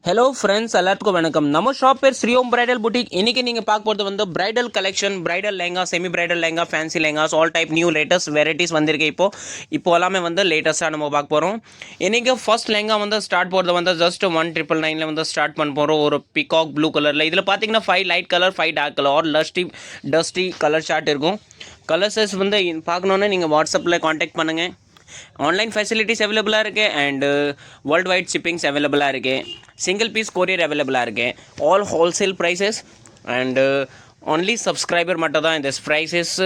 Hello friends, எல்லாத்துக்கும் வணக்கம். நம்ம ஷாப் பேர் ஸ்ரீஓம் பிரைடல் புட்டிக். இன்றைக்கி நீங்கள் பார்க்க போகிறது வந்து bridal collection, bridal lehenga, semi bridal lehenga, fancy lehengas, all type new latest varieties வந்திருக்கு. இப்போ எல்லாமே வந்து லேட்டஸ்ட்டாக நம்ம பார்க்க போகிறோம். இன்றைக்கி ஃபர்ஸ்ட் லெங்கா வந்து ஸ்டார்ட் போகிறது வந்து ஜஸ்ட் 1999 வந்து ஸ்டார்ட் பண்ண போகிறோம். ஒரு பிகாக் ப்ளூ கலரில். இதில் பார்த்தீங்கன்னா 5 light colour, 5 dark colour, or dusty colour ஷார்ட் இருக்கும். கலர்ஸஸ் வந்து பார்க்கணுன்னு நீங்கள் வாட்ஸ்அப்பில் காண்டாக்ட் பண்ணுங்கள். ஆன்லைன் ஃபெசிலிட்டிஸ் அவைலபிளாக இருக்குது அண்டு வேர்ல்டு வைட் ஷிப்பிங்ஸ் அவைலபிளாக இருக்குது. சிங்கிள் பீஸ் கொரியர் அவைலபிளாக இருக்குது. All wholesale prices and only subscriber மட்டும் தான் இந்த ப்ரைஸஸ்.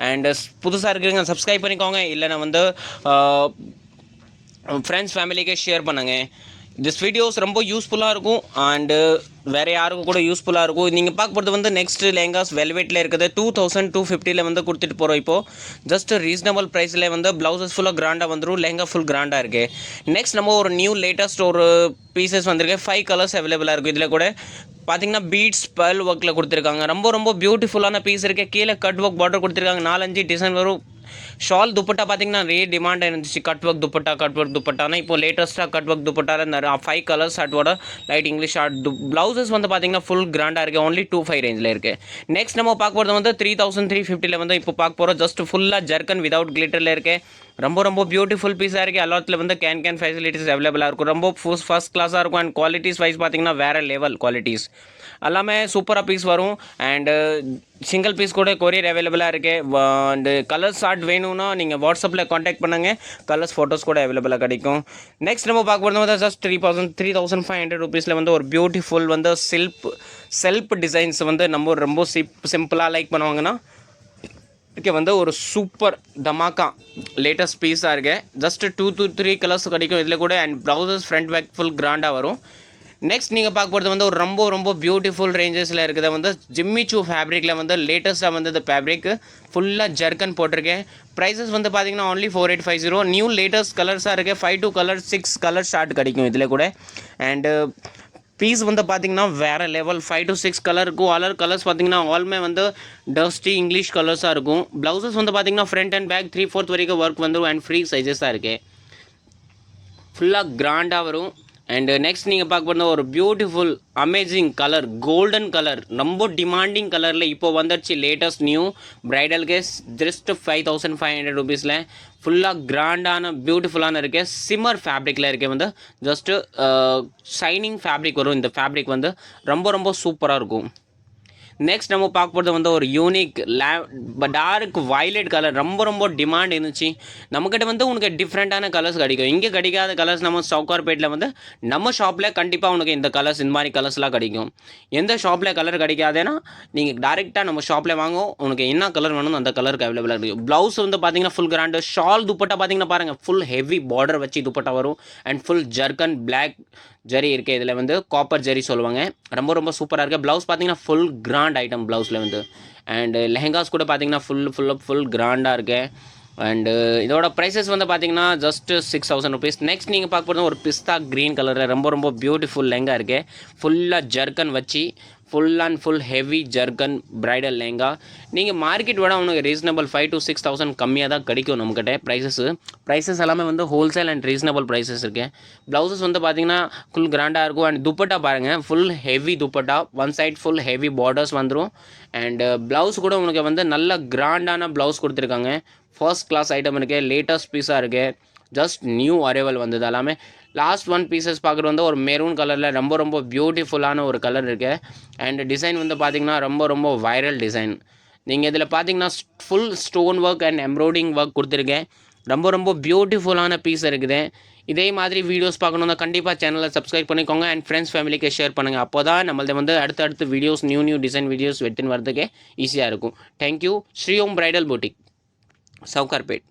அண்டு புதுசாக இருக்கிறவங்க சப்ஸ்கிரைப் பண்ணிக்கோங்க, இல்லைனா வந்து ஃப்ரெண்ட்ஸ் ஃபேமிலிக்கே ஷேர் பண்ணுங்கள். திஸ் வீடியோஸ் ரொம்ப யூஸ்ஃபுல்லாக இருக்கும் அண்டு வேறு யாருக்கும் கூட யூஸ்ஃபுல்லாக இருக்கும். நீங்கள் பார்க்க போகிறது வந்து நெக்ஸ்ட் லெங்காஸ் வெல்வெட்டில் இருக்குது. 2250 வந்து கொடுத்துட்டு போகிறோம். இப்போது ஜஸ்ட் ரீசனபிள் ப்ரைஸில் வந்து ப்ளவுசஸ் ஃபுல்லாக கிராண்டாக வந்துடும், லெங்கா ஃபுல் கிராண்டாக இருக்குது. நெக்ஸ்ட் நம்ம ஒரு நியூ லேட்டஸ்ட் ஒரு பீசஸ் வந்திருக்கு. 5 கலர்ஸ் அவைலபிளாக இருக்குது. இதில் கூட பார்த்தீங்கன்னா பீட்ஸ் பேர்ல் ஒர்க்கில் கொடுத்துருக்காங்க. ரொம்ப பியூட்டிஃபுல்லான பீஸ் இருக்குது. கீழே கட் ஒர்க் பார்டர் கொடுத்துருக்காங்க. 4-5 டிசைன் வரும். ஷால் துப்பட்டா பார்த்தீங்கன்னா நிறைய டிமாண்ட் இருந்துச்சு. கட் ஒர்க் துப்பட்டானா இப்போ லேட்டஸ்ட்டாக கட் ஒர்க் துப்பட்டாவில் நிறைய 5 கலர்ஸ் ஷார்ட்டோட லைட் இங்கிலீஷ் ஷார்ட். ப்ளவுசஸ் வந்து பார்த்தீங்கன்னா ஃபுல் கிராண்டாக இருக்குது. ஒன்லி 25 ரேஞ்சில் இருக்குது. நெக்ஸ்ட் நம்ம பார்க்க போகிறது வந்து 3350 வந்து இப்போ பார்க்க போகிறோம். ஜஸ்ட் ஃபுல்லாக ஜர்க்கன் விதவுட் கிளிட்டரில் இருக்குது. ரொம்ப பியூட்டிஃபுல் பீஸாக இருக்குது. எல்லாத்தில் வந்து கேன் ஃபெசிலிட்டிஸ் அவைலபிளாக இருக்கும். ரொம்ப ஃபர்ஸ்ட் கிளாஸாக இருக்கும். அண்ட் குவாலிட்டிஸ் வைஸ் பார்த்தீங்கன்னா வேறு லெவல் குவாலிட்டிஸ் எல்லாமே சூப்பராக பீஸ் வரும். அண்டு சிங்கிள் பீஸ் கூட கொரியர் அவைலபிளாக இருக்குது. அண்டு கலர்ஸ் ஷார்ட் வேணும்னா நீங்கள் வாட்ஸ்அப்பில் காண்டாக்ட் பண்ணுங்கள். கலர்ஸ் ஃபோட்டோஸ் கூட அவைலபிளாக கிடைக்கும். நெக்ஸ்ட் நம்ம பார்க்க போகிறது வந்து ஜஸ்ட் 3500 ருபீஸில் வந்து ஒரு பியூட்டிஃபுல் வந்து செல்ஃப் டிசைன்ஸ் வந்து நம்ம ரொம்ப சிம்பிளாக லைக் பண்ணுவாங்கன்னா இதுக்கு வந்து ஒரு சூப்பர் தமாக்கா லேட்டஸ்ட் பீஸாக இருக்குது. ஜஸ்ட் 2 to 3 கலர்ஸ் கிடைக்கும் இதில் கூட. And blouses front back full கிராண்டாக வரும். நெக்ஸ்ட் நீங்கள் பார்க்க போகிறது வந்து ஒரு ரொம்ப பியூட்டிஃபுல் ரேஞ்சஸில் இருக்குது. வந்து ஜிம்மி சூ ஃபேப்ரிக்கில் வந்து லேட்டஸ்ட்டாக வந்து இந்த ஃபேப்ரிக்கு ஃபுல்லாக ஜர்க்கன் போட்டிருக்கேன். ப்ரைஸஸ் வந்து பார்த்தீங்கன்னா ஒன்லி 4850. நியூ லேட்டஸ்ட் கலர்ஸாக இருக்குது. 5 to 6 கலர் ஷார்ட் கிடைக்கும் இதில் கூட. அண்டு பீஸ் வந்து பார்த்திங்கன்னா வேறு லெவல். 5 to 6 கலர் இருக்கும். கலர்ஸ் பார்த்திங்கன்னா ஆல்மே வந்து டஸ்டி இங்கிலீஷ் கலர்ஸாக இருக்கும். ப்ளவுசஸ் வந்து பார்த்திங்கன்னா ஃப்ரண்ட் அண்ட் பேக் 3/4 வரைக்கும் ஒர்க் வந்துடும். அண்ட் ஃப்ரீ சைஸஸாக இருக்குது. ஃபுல்லாக கிராண்டாக வரும். அண்டு நெக்ஸ்ட் நீங்கள் பார்க்க போகிறது ஒரு beautiful amazing colour, golden colour. ரொம்ப டிமாண்டிங் கலரில் இப்போ வந்துடுச்சு லேட்டஸ்ட் நியூ பிரைடல் கேஸ். ஜஸ்ட் 5500 ருபீஸில் ஃபுல்லாக கிராண்டான பியூட்டிஃபுல்லான இருக்குது. சிம்மர் ஃபேப்ரிக்கில் இருக்குது. வந்து ஜஸ்ட்டு ஷைனிங் ஃபேப்ரிக் வரும். இந்த ஃபேப்ரிக் வந்து ரொம்ப சூப்பராக இருக்கும். நெக்ஸ்ட் நம்ம பார்க்க போகிறது வந்து ஒரு யூனிக் டார்க் வயலட் கலர். ரொம்ப டிமாண்ட் இருந்துச்சு. நம்மக்கிட்ட வந்து உனக்கு டிஃப்ரெண்ட்டான கலர்ஸ் கிடைக்கும். இங்கே கிடைக்காத கலர்ஸ் நம்ம சவுகார்பேட்டில் வந்து நம்ம ஷாப்பில் கண்டிப்பாக உனக்கு இந்த கலர்ஸ், இந்த மாதிரி கலர்ஸ்லாம் கிடைக்கும். எந்த ஷாப்பில் கலர் கிடைக்காதுன்னா நீங்கள் டேரெக்டாக நம்ம ஷாப்பில் வாங்கும். உனக்கு என்ன கலர் வேணும் அந்த கலருக்கு அவைலபிளாக இருக்குது. ப்ளவுஸ் வந்து பார்த்தீங்கன்னா ஃபுல் கிராண்டு. ஷால் துப்பட்டா பார்த்தீங்கன்னா பாருங்கள், ஃபுல் ஹெவி பார்டர் வச்சு துப்பட்டா வரும். அண்ட் ஃபுல் ஜர்க்கன் பிளாக் ஜரி இருக்குது. இதில் வந்து காப்பர் ஜரி சொல்லுவாங்க. ரொம்ப சூப்பராக இருக்குது. ப்ளவுஸ் பார்த்தீங்கன்னா ஃபுல் கிராண்ட் ஐட்டம் ப்ளவுஸில் வந்து. அண்டு லெஹங்காஸ் கூட பார்த்தீங்கன்னா ஃபுல் கிராண்டாக இருக்குது. அண்டு இதோட ப்ரைஸஸ் வந்து பார்த்தீங்கன்னா ஜஸ்ட் 6000 ருபீஸ். நெக்ஸ்ட் நீங்கள் பார்க்க போகிறது ஒரு பிஸ்தா க்ரீன் கலரில் ரொம்ப பியூட்டிஃபுல் லெங்கா இருக்குது. ஃபுல்லாக ஜர்க்கன் வச்சு ஃபுல் ஹெவி ஜர்க்கன் பிரைடல் லெங்கா. நீங்கள் மார்க்கெட் விட உனக்கு ரீசனபிள் 5 to 6000 கம்மியாக தான் கிடைக்கும் நம்மக்கிட்ட. ப்ரைஸஸ் எல்லாமே வந்து ஹோல்சேல் அண்ட் ரீசனபிள் ப்ரைஸஸ் இருக்குது. ப்ளவுசஸ் வந்து பார்த்தீங்கன்னா ஃபுல் கிராண்டாக இருக்கும். அண்ட் துப்பட்டா பாருங்கள், ஃபுல் ஹெவி துப்பட்டா. One side full heavy borders வந்துடும். அண்டு ப்ளவுஸ் கூட உனக்கு வந்து நல்ல கிராண்டான ப்ளவுஸ் கொடுத்துருக்காங்க. ஃபர்ஸ்ட் கிளாஸ் ஐட்டம் இருக்குது. லேட்டஸ்ட் பீஸாக இருக்குது. ஜஸ்ட் நியூ அரைவல் வந்தது எல்லாமே. லாஸ்ட் ஒன் பீசஸ் பார்க்குறது வந்து ஒரு மெரூன் கலரில் ரொம்ப பியூட்டிஃபுல்லான ஒரு கலர் இருக்குது. அண்ட் டிசைன் வந்து பார்த்திங்கன்னா ரொம்ப வைரல் டிசைன். நீங்கள் இதில் பார்த்தீங்கன்னா full stone work and embroidering work கொடுத்துருக்கேன். ரொம்ப பியூட்டிஃபுல்லான பீஸ் இருக்குது. இதே மாதிரி வீடியோஸ் பார்க்கணுன்னா கண்டிப்பாக சேனலை சப்ஸ்கிரைப் பண்ணிக்கோங்க. அண்ட் ஃப்ரெண்ட்ஸ் ஃபேமிலிக்கு ஷேர் பண்ணுங்கள். அப்போ தான் நம்மளது வந்து அடுத்தடுத்து வீடியோஸ் நியூ டிசைன் வீடியோஸ் வெட்டின்னு வரதுக்கே ஈஸியாக இருக்கும். Thank you. Sri Om bridal boutique, Sowcarpet.